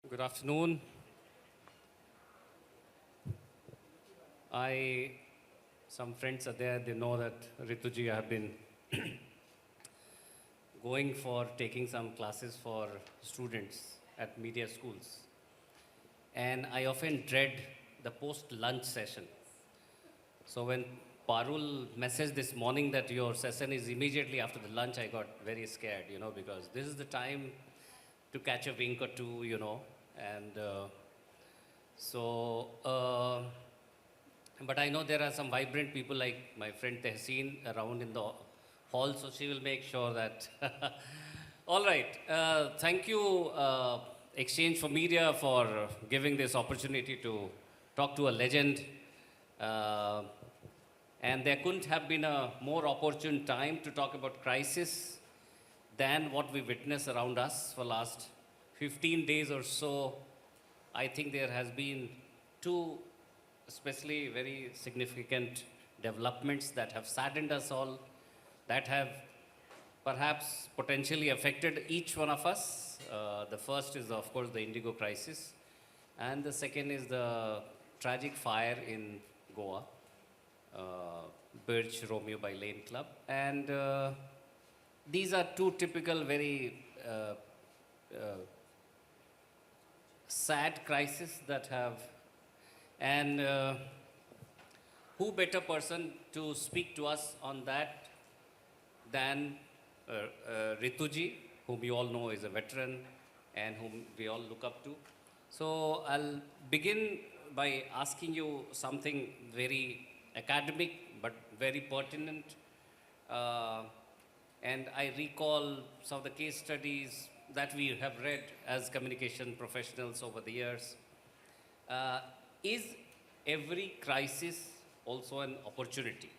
Good afternoon. Some friends are there, they know that Rituji, I have been going for taking some classes for students at media schools. And I often dread the post-lunch session. So when Parul messaged this morning that your session is immediately after the lunch, I got very scared, because this is the time to catch a wink or two, and so, but I know there are some vibrant people like my friend Tehseen around in the hall, so she will make sure that. All right. Thank you, Exchange for Media, for giving this opportunity to talk to a legend. Uh, and there couldn't have been a more opportune time to talk about crisis than what we witness around us for last 15 days or so. I think there has been two especially very significant developments that have saddened us all, that have perhaps potentially affected each one of us. The first is, of course, the Indigo crisis, and the second is the tragic fire in Goa, Birch Romeo by Lane Club. And these are two typical, very sad crises that have, and who better person to speak to us on that than Rituji, whom you all know is a veteran and whom we all look up to. So I'll begin by asking you something very academic but very pertinent. And I recall some of the case studies that we have read as communication professionals over the years. Is every crisis also an opportunity?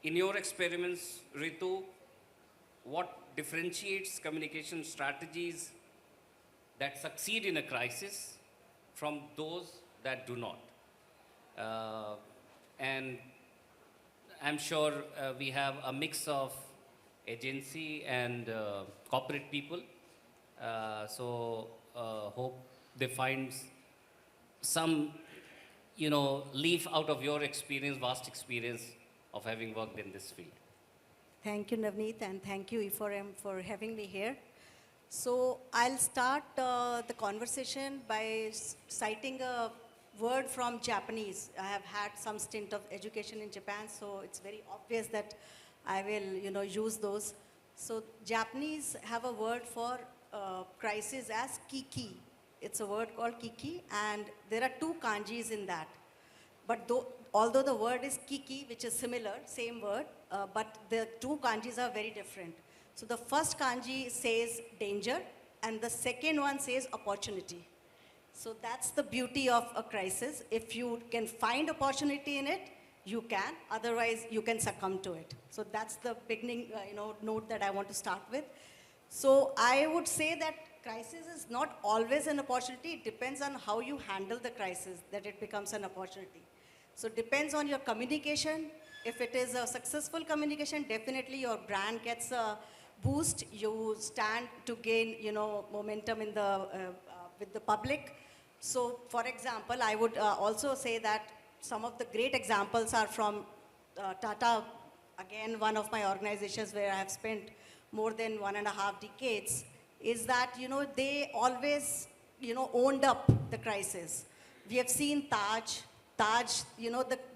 In your experiments, Ritu, what differentiates communication strategies that succeed in a crisis from those that do not? And I'm sure we have a mix of agency and corporate people. So hope they find some, leaf out of your experience, vast experience of having worked in this field. Thank you, Navneet, and thank you, E4M, for having me here. So I'll start the conversation by citing a word from Japanese. I have had some stint of education in Japan, so it's very obvious that I will, use those. So Japanese have a word for crisis as kiki. It's a word called kiki, and there are two kanjis in that. But although the word is kiki, which is similar, same word, but the two kanjis are very different. So the first kanji says danger, and the second one says opportunity. So that's the beauty of a crisis. If you can find opportunity in it, you can. Otherwise, you can succumb to it. So that's the beginning, note that I want to start with. So I would say that crisis is not always an opportunity. It depends on how you handle the crisis that it becomes an opportunity. So it depends on your communication. If it is a successful communication, definitely your brand gets a boost. You stand to gain, momentum in with the public. So, for example, I would also say that some of the great examples are from Tata, again, one of my organizations where I have spent more than 1.5 decades, is that, they always, owned up the crisis. We have seen Taj,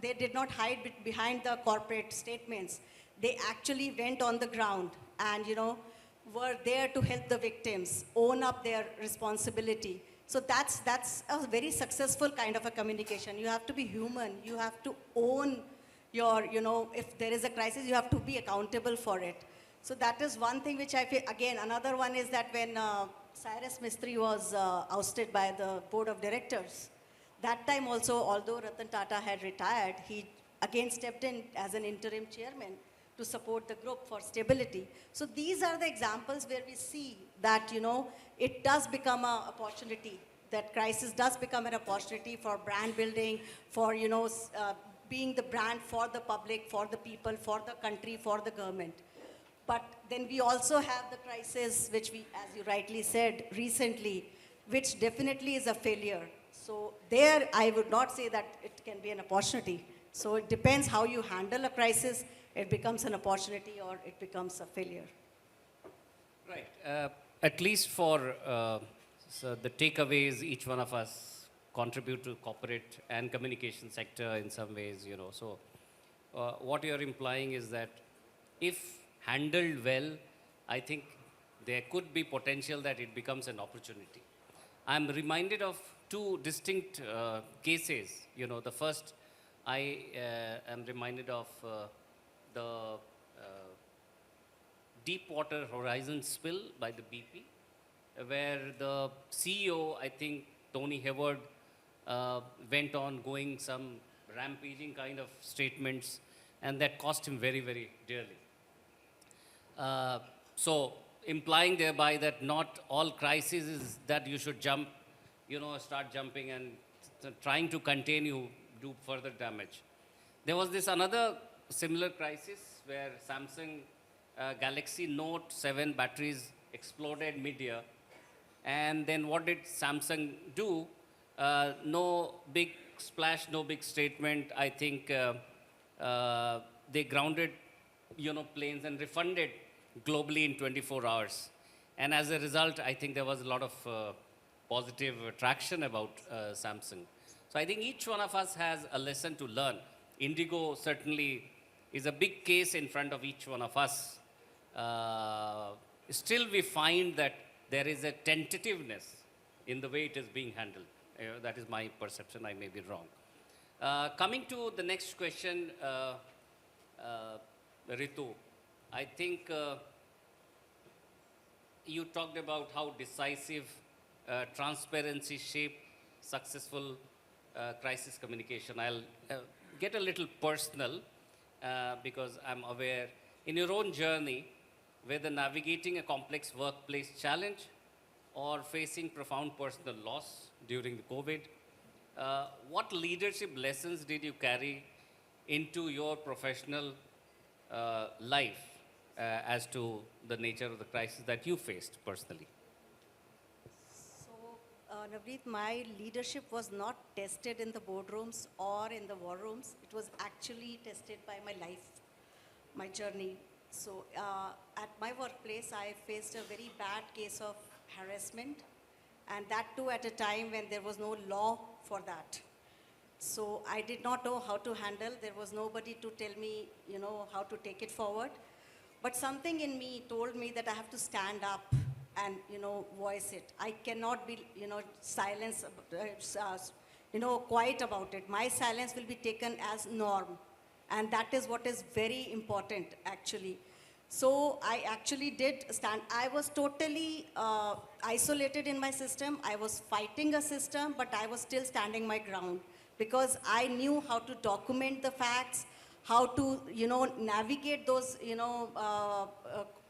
they did not hide behind the corporate statements. They actually went on the ground and, were there to help the victims, own up their responsibility. So that's a very successful kind of a communication. You have to be human. You have to own your, if there is a crisis, you have to be accountable for it. So that is one thing which I feel. Again, another one is that when Cyrus Mistry was ousted by the board of directors, that time also, although Ratan Tata had retired, he again stepped in as an interim chairman to support the group for stability. So these are the examples where we see that, it does become an opportunity, that crisis does become an opportunity for brand building, for, being the brand for the public, for the people, for the country, for the government. But then we also have the crisis, which we, as you rightly said, recently which definitely is a failure. So there, I would not say that it can be an opportunity. So it depends how you handle a crisis. It becomes an opportunity or it becomes a failure. Right. At least for so the takeaways, each one of us contribute to corporate and communication sector in some ways, you know. So what you're implying is that if handled well, I think there could be potential that it becomes an opportunity. I'm reminded of two distinct cases. You know, the first, I am reminded of the Deepwater Horizon spill by the BP, where the CEO, I think Tony Hayward, went on going some rampaging kind of statements, and that cost him very, very dearly. So implying thereby that not all crises is that you should jump, you know, start jumping and trying to contain you do further damage. There was this another similar crisis where Samsung Galaxy Note 7 batteries exploded mid-year. And then what did Samsung do? No big splash, no big statement. I think they grounded, you know, planes and refunded globally in 24 hours. And as a result, I think there was a lot of positive traction about Samsung. So I think each one of us has a lesson to learn. Indigo certainly is a big case in front of each one of us. Still, we find that there is a tentativeness in the way it is being handled. That is my perception. I may be wrong. Coming to the next question, Ritu, I think you talked about how decisive transparency shape successful crisis communication. I'll get a little personal because I'm aware in your own journey, whether navigating a complex workplace challenge or facing profound personal loss during the COVID, what leadership lessons did you carry into your professional life as to the nature of the crisis that you faced personally? So, Navneet, my leadership was not tested in the boardrooms or in the war rooms. It was actually tested by my life, my journey. So, at my workplace, I faced a very bad case of harassment, and that too at a time when there was no law for that. So I did not know how to handle. There was nobody to tell me, you know, how to take it forward. But something in me told me that I have to stand up and, you know, voice it. I cannot be, you know, quiet about it. My silence will be taken as norm. And that is what is very important, actually. So I actually did stand. I was totally isolated in my system. I was fighting a system, but I was still standing my ground because I knew how to document the facts, how to, you know, navigate those, you know,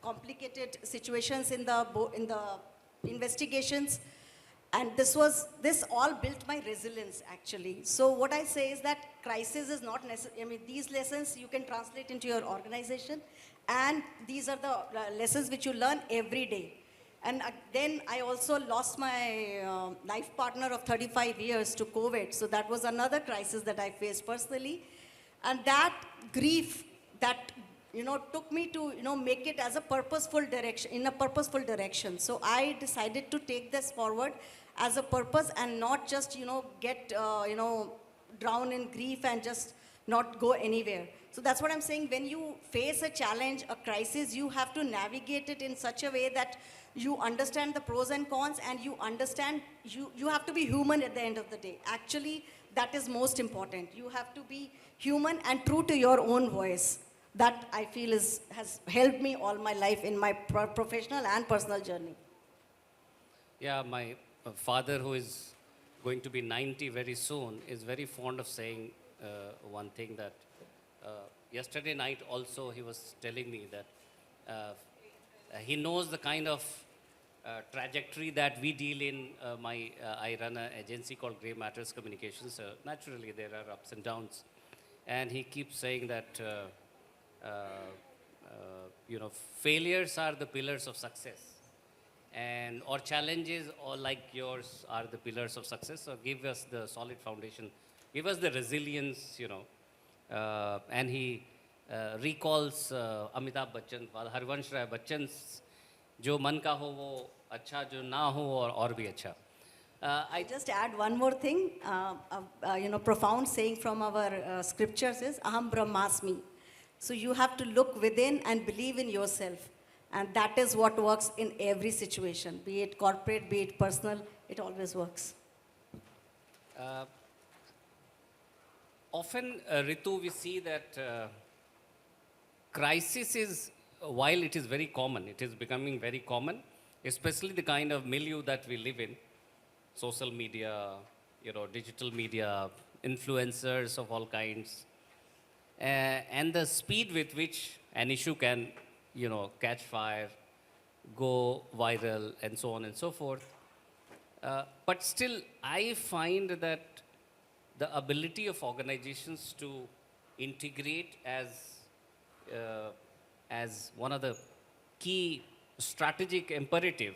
complicated situations in the investigations. And this all built my resilience, actually. So what I say is that crisis is not necessary. I mean, these lessons you can translate into your organization, and these are the lessons which you learn every day. And then I also lost my life partner of 35 years to COVID. So that was another crisis that I faced personally. And that grief, that, you know, took me to, you know, make it as a purposeful direction, in a purposeful direction. So I decided to take this forward as a purpose and not just, you know, get, drown in grief and just not go anywhere. So that's what I'm saying. When you face a challenge, a crisis, you have to navigate it in such a way that you understand the pros and cons, and you understand, you have to be human at the end of the day. Actually, that is most important. You have to be human and true to your own voice. That I feel has helped me all my life in my professional and personal journey. Yeah, my father, who is going to be 90 very soon, is very fond of saying one thing that yesterday night also he was telling me that he knows the kind of trajectory that we deal in. I run an agency called Grey Matters Communications. Naturally, there are ups and downs. And he keeps saying that, failures are the pillars of success. and or challenges or like yours are the pillars of success. So give us the solid foundation, give us the resilience, and he recalls Amitabh Bachchan, Harvansh Rai Bachchan's जो मन का हो वो अच्छा, जो ना हो और भी अच्छा. I just add one more thing, profound saying from our scriptures is Aham Brahmasmi. So you have to look within and believe in yourself. And that is what works in every situation, be it corporate, be it personal, it always works. Often, Ritu, we see that crisis is, while it is very common, it is becoming very common, especially the kind of milieu that we live in, social media, digital media, influencers of all kinds, and the speed with which an issue can, catch fire, go viral, and so on and so forth. But still, I find that the ability of organizations to integrate as one of the key strategic imperative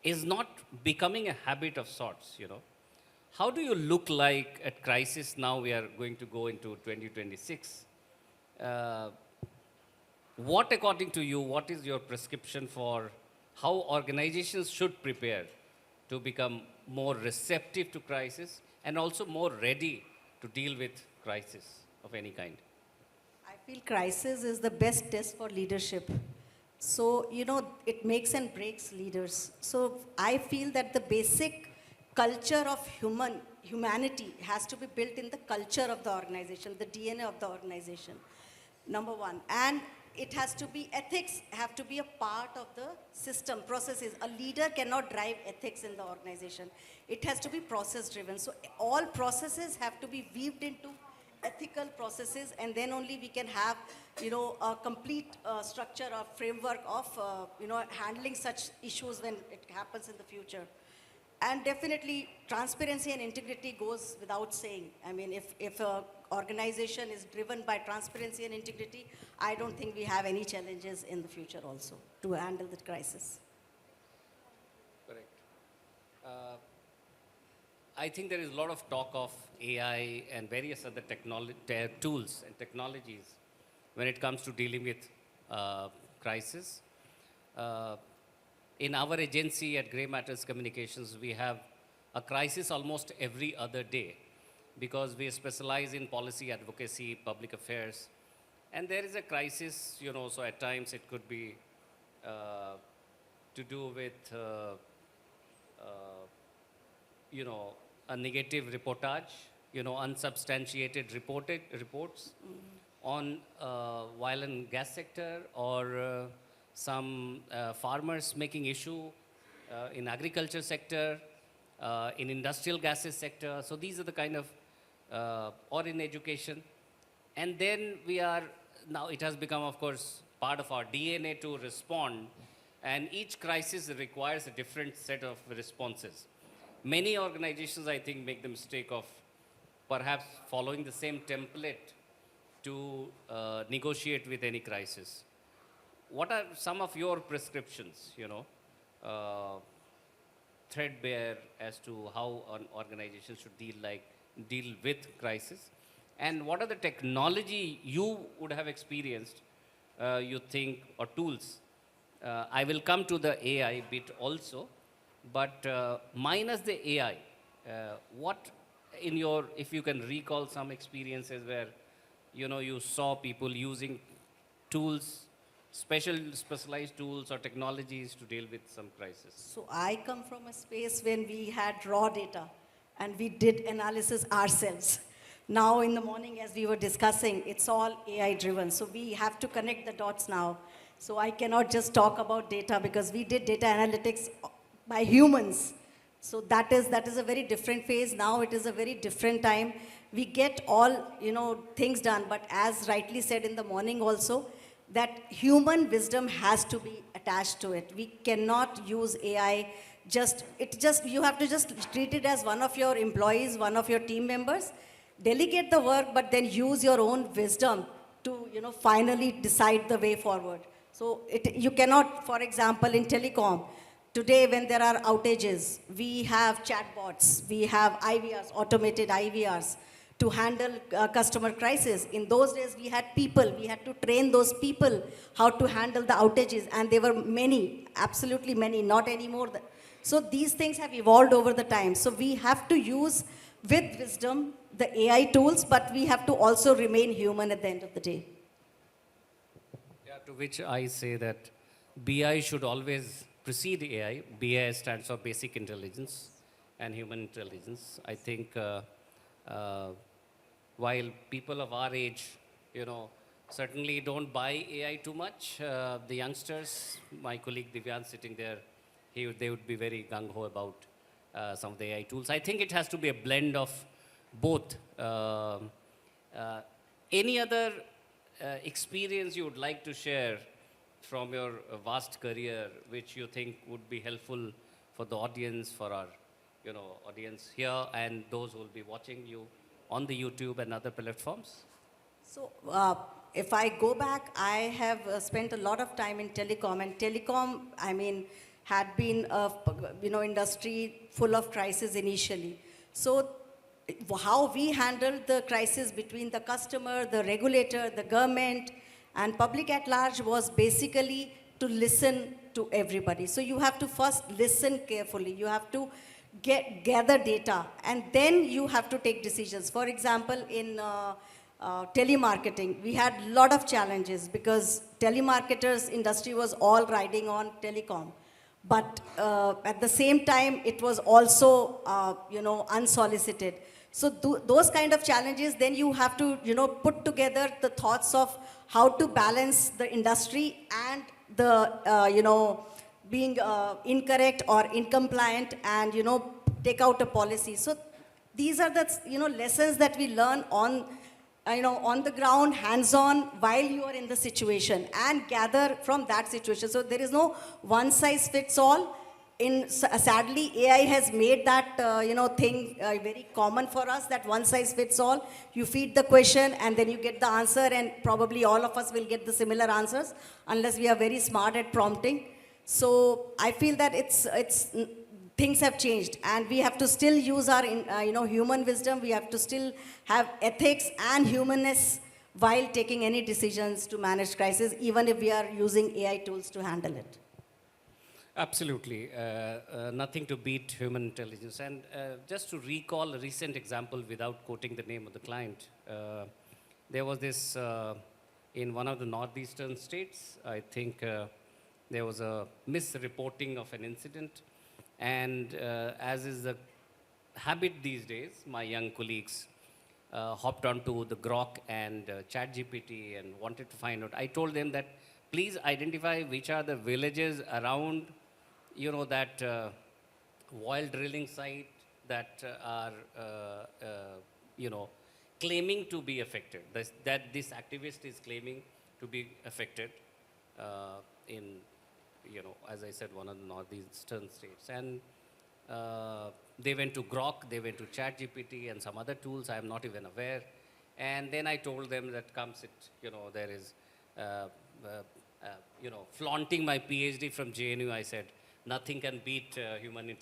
is not becoming a habit of sorts. How do you look like at crisis now? We are going to go into 2026. What, according to you, what is your prescription for how organizations should prepare to become more receptive to crisis and also more ready to deal with crisis of any kind? I feel crisis is the best test for leadership. So, it makes and breaks leaders. So I feel that the basic culture of humanity has to be built in the culture of the organization, the DNA of the organization, number one. And it has to be, ethics have to be a part of the system, processes. A leader cannot drive ethics in the organization. It has to be process driven. So all processes have to be weaved into ethical processes, and then only we can have, a complete structure or framework of, handling such issues when it happens in the future. And definitely, transparency and integrity goes without saying. I mean, if an organization is driven by transparency and integrity, I don't think we have any challenges in the future also to handle the crisis. Correct. I think there is a lot of talk of AI and various other tools and technologies when it comes to dealing with crisis. In our agency at Grey Matters Communications, we have a crisis almost every other day because we specialize in policy advocacy, public affairs. And there is a crisis, so at times it could be to do with, a negative reportage, unsubstantiated reports on violent gas sector or some farmers making issue in agriculture sector, in industrial gases sector. So these are the kind of, or in education. And then now it has become, of course, part of our DNA to respond. And each crisis requires a different set of responses. Many organizations, I think, make the mistake of perhaps following the same template to negotiate with any crisis. What are some of your prescriptions, threadbare as to how an organization should deal with crisis? And what are the technology you would have experienced, you think, or tools? I will come to the AI bit also, but minus the AI, what if you can recall some experiences where, you saw people using tools, specialized tools or technologies to deal with some crisis? So I come from a space when we had raw data and we did analysis ourselves. Now in the morning as we were discussing, it's all AI driven. So we have to connect the dots now. So I cannot just talk about data because we did data analytics by humans. So that is a very different phase. Now it is a very different time. We get all, things done, but as rightly said in the morning also, that human wisdom has to be attached to it. We cannot use AI you have to just treat it as one of your employees, one of your team members, delegate the work, but then use your own wisdom to, finally decide the way forward. So you cannot, for example, in telecom, today when there are outages, we have chatbots, we have IVRs, automated IVRs to handle customer crisis. In those days, we had people. We had to train those people how to handle the outages, and there were many, absolutely many, not anymore. So these things have evolved over the time. So we have to use, with wisdom, the AI tools, but we have to also remain human at the end of the day. Yeah, to which I say that BI should always precede AI. BI stands for basic intelligence and human intelligence. I think uh, while people of our age, certainly don't buy AI too much, the youngsters, my colleague Divyan sitting there, they would be very gung-ho about some of the AI tools. I think it has to be a blend of both. Any other experience you would like to share from your vast career, which you think would be helpful for the audience, for our, audience here, and those who will be watching you on the YouTube and other platforms? So, if I go back, I have spent a lot of time in telecom, and telecom, I mean, had been a industry full of crisis initially. So, how we handled the crisis between the customer, the regulator, the government, and public at large was basically to listen to everybody. So you have to first listen carefully. You have to gather data, and then you have to take decisions. For example, in telemarketing, we had a lot of challenges because telemarketers industry was all riding on telecom. But at the same time, it was also, unsolicited. So those kind of challenges, then you have to, put together the thoughts of how to balance the industry and the, being incorrect or incompliant and, take out a policy. So these are the, lessons that we learn on, on the ground, hands-on, while you are in the situation and gather from that situation. So there is no one size fits all. Sadly, AI has made that, thing very common for us, that one size fits all. You feed the question and then you get the answer, and probably all of us will get the similar answers unless we are very smart at prompting. So I feel that things have changed, and we have to still use our, human wisdom. We have to still have ethics and humanness while taking any decisions to manage crisis, even if we are using AI tools to handle it. Absolutely. Nothing to beat human intelligence. And just to recall a recent example without quoting the name of the client, there was this in one of the northeastern states, I think there was a misreporting of an incident. And as is the habit these days, my young colleagues hopped onto the Grok and ChatGPT and wanted to find out. I told them that please identify which are the villages around, that oil drilling site that are, claiming to be affected. That this activist is claiming to be affected in, as I said, one of the northeastern states. And they went to Grok, they went to ChatGPT and some other tools I am not even aware. And then I told them that comes it, there is, flaunting my PhD from JNU, I said, nothing can beat human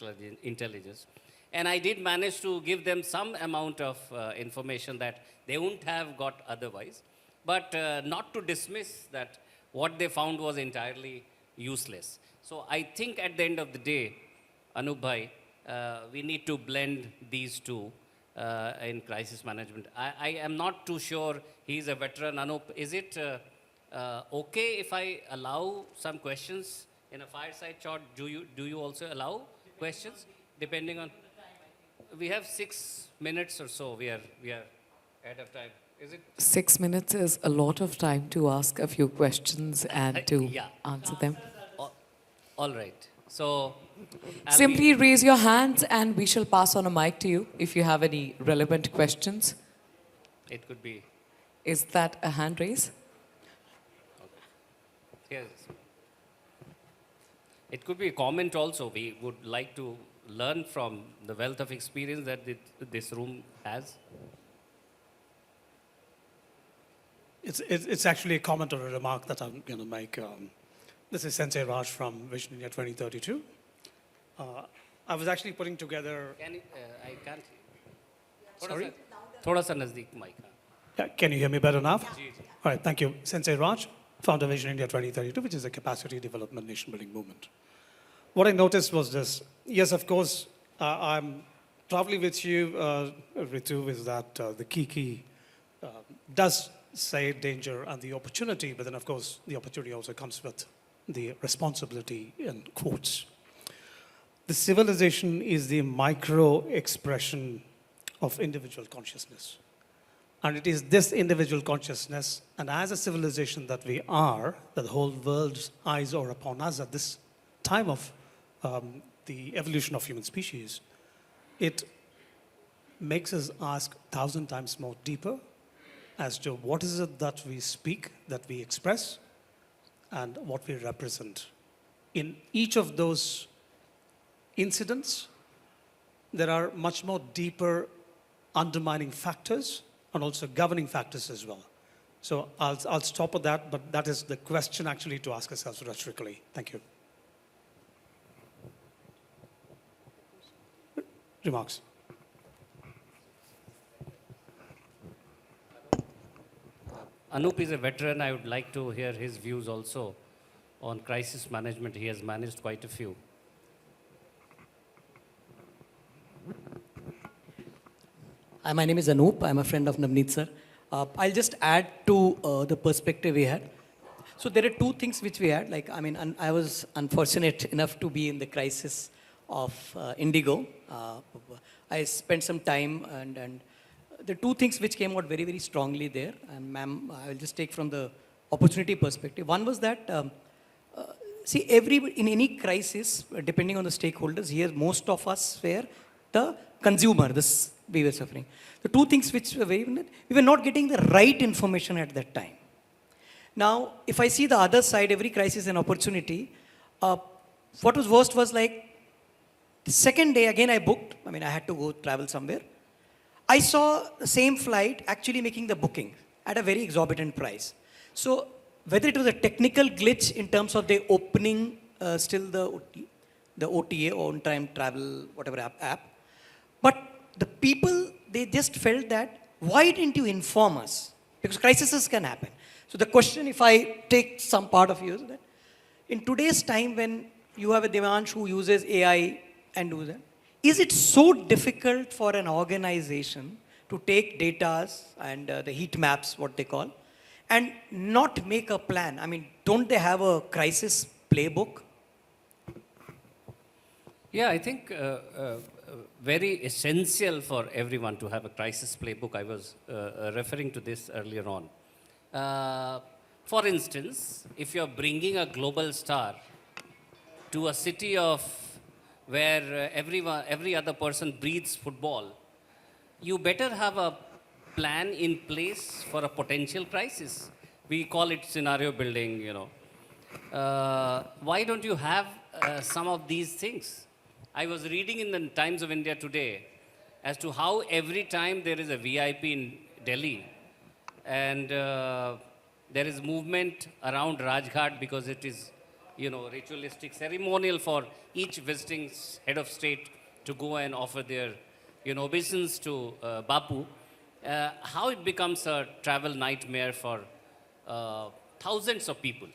intelligence. And I did manage to give them some amount of information that they wouldn't have got otherwise. But not to dismiss that what they found was entirely useless. So I think at the end of the day, Anup bhai, we need to blend these two in crisis management. I am not too sure he's a veteran. Anup, is it okay if I allow some questions in a fireside chat? Do you also allow questions depending on? We have 6 minutes or so. We are ahead of time. Is it? 6 minutes is a lot of time to ask a few questions and to Yeah. answer them. All right. So Simply raise your hands and we shall pass on a mic to you if you have any relevant questions. It could be. Is that a hand raise? Yes. It could be a comment also. We would like to learn from the wealth of experience that this room has. It's actually a comment or a remark that I'm going to make. This is Sensei Raj from Vision India 2032. I was actually putting together. Can you, I can't. Sorry? थोड़ा सा नजदीक mic. हाँ. Yeah, can you hear me better now? Ji, ji. All right, thank you. Sensei Raj, founder Vision India 2032, which is a capacity development nation building movement. What I noticed was this. Yes, of course, I'm probably with you, Ritu, is that the key does say danger and the opportunity, but then, of course, the opportunity also comes with the responsibility in quotes. The civilization is the micro expression of individual consciousness. And it is this individual consciousness, and as a civilization that we are, that the whole world's eyes are upon us at this time of the evolution of human species, it makes us ask 1,000 times more deeper as to what is it that we speak, that we express, and what we represent. In each of those incidents, there are much more deeper undermining factors and also governing factors as well. So I'll stop at that, but that is the question actually to ask ourselves rhetorically. Thank you. Remarks? Anup is a veteran. I would like to hear his views also on crisis management. He has managed quite a few. Hi, my name is Anup. I'm a friend of Navneet sir. I'll just add to the perspective we had. So there are two things which we had. Like, I mean, I was unfortunate enough to be in the crisis of Indigo. I spent some time and the two things which came out very, very strongly there. And ma'am, I will just take from the opportunity perspective. One was that, see, in any crisis, depending on the stakeholders, here most of us were the consumer, this we were suffering. The two things which we were not getting the right information at that time. Now, if I see the other side, every crisis is an opportunity. What was worst was like, the second day, again I booked, I mean, I had to go travel somewhere. I saw the same flight actually making the booking at a very exorbitant price. So, whether it was a technical glitch in terms of the opening still the OTA, on-time travel, whatever app, but the people, they just felt that, why didn't you inform us? Because crises can happen. So the question, if I take some part of you, is that in today's time when you have a Devansh who uses AI and do that, is it so difficult for an organization to take data and the heat maps, what they call, and not make a plan? I mean, don't they have a crisis playbook? Yeah, I think very essential for everyone to have a crisis playbook. I was referring to this earlier on. For instance, if you're bringing a global star to a city of where every other person breathes football, you better have a plan in place for a potential crisis. We call it scenario building, you know. Why don't you have some of these things? I was reading in the Times of India today as to how every time there is a VIP in Delhi and there is movement around Rajghat because it is, you know, ritualistic, ceremonial for each visiting head of state to go and offer their, you know, obeisance to Bapu, how it becomes a travel nightmare for thousands of people.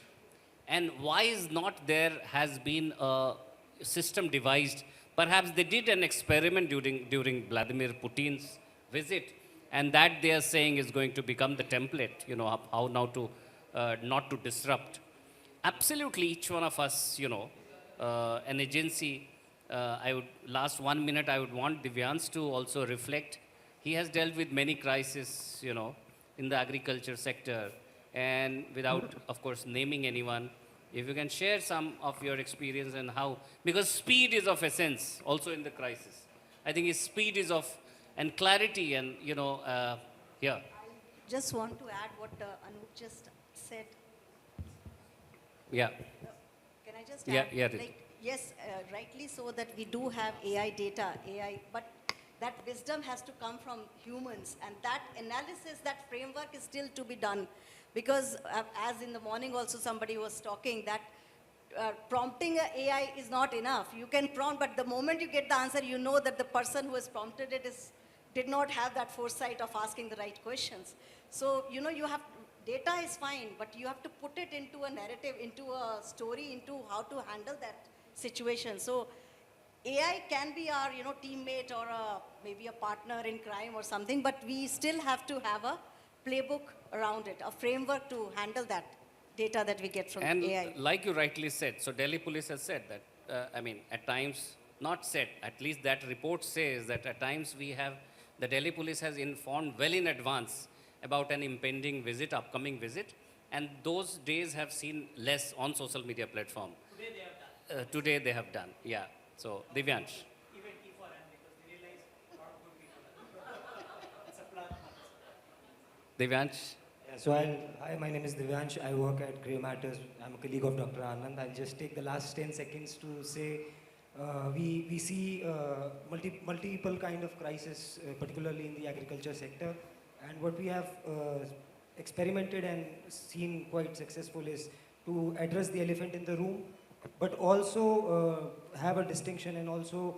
And why is not there has been a system devised? Perhaps they did an experiment during Vladimir Putin's visit, and that they are saying is going to become the template, you know, how now to not to disrupt. Absolutely, each one of us, you know, an agency, last 1 minute, I would want Divyans to also reflect. He has dealt with many crises, you know, in the agriculture sector, and without, of course, naming anyone, if you can share some of your experience and how, because speed is of essence also in the crisis. I think speed is of, and clarity and, you know, yeah. Just want to add what Anup just said. Yeah. Can I just Yeah, add? yeah, Ritu. Like, yes, rightly so that we do have AI data, but that wisdom has to come from humans, and that analysis, that framework is still to be done. Because as in the morning also somebody was talking that prompting a AI is not enough. You can prompt, but the moment you get the answer, you know that the person who has prompted it did not have that foresight of asking the right questions. So, you know, data is fine, but you have to put it into a narrative, into a story, into how to handle that situation. So AI can be our, you know, teammate or maybe a partner in crime or something, but we still have to have a playbook around it, a framework to handle that data that we get from And AI. like you rightly said, so Delhi police has said that, at times, not said, at least that report says that at times the Delhi police has informed well in advance about an impending visit, upcoming visit, and those days have seen less on social media platform. Today they have done, yeah. So, Divyansh. Divyansh. Yeah, so hi, my name is Divyansh. I work at Grey Matters. I'm a colleague of Dr. Anand. I'll just take the last 10 seconds to say we see multiple kind of crisis, particularly in the agriculture sector. And what we have experimented and seen quite successful is to address the elephant in the room, but also have a distinction and also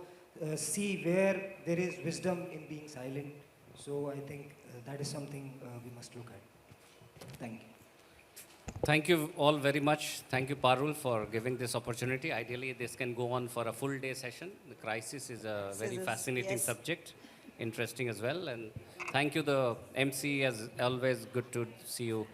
see where there is wisdom in being silent. So I think that is something we must look at. Thank you. Thank you all very much. Thank you, Parul, for giving this opportunity. Ideally, this can go on for a full day session. The crisis is a very fascinating Yes. subject, interesting as well. And thank you, the MC, as always, good to see you.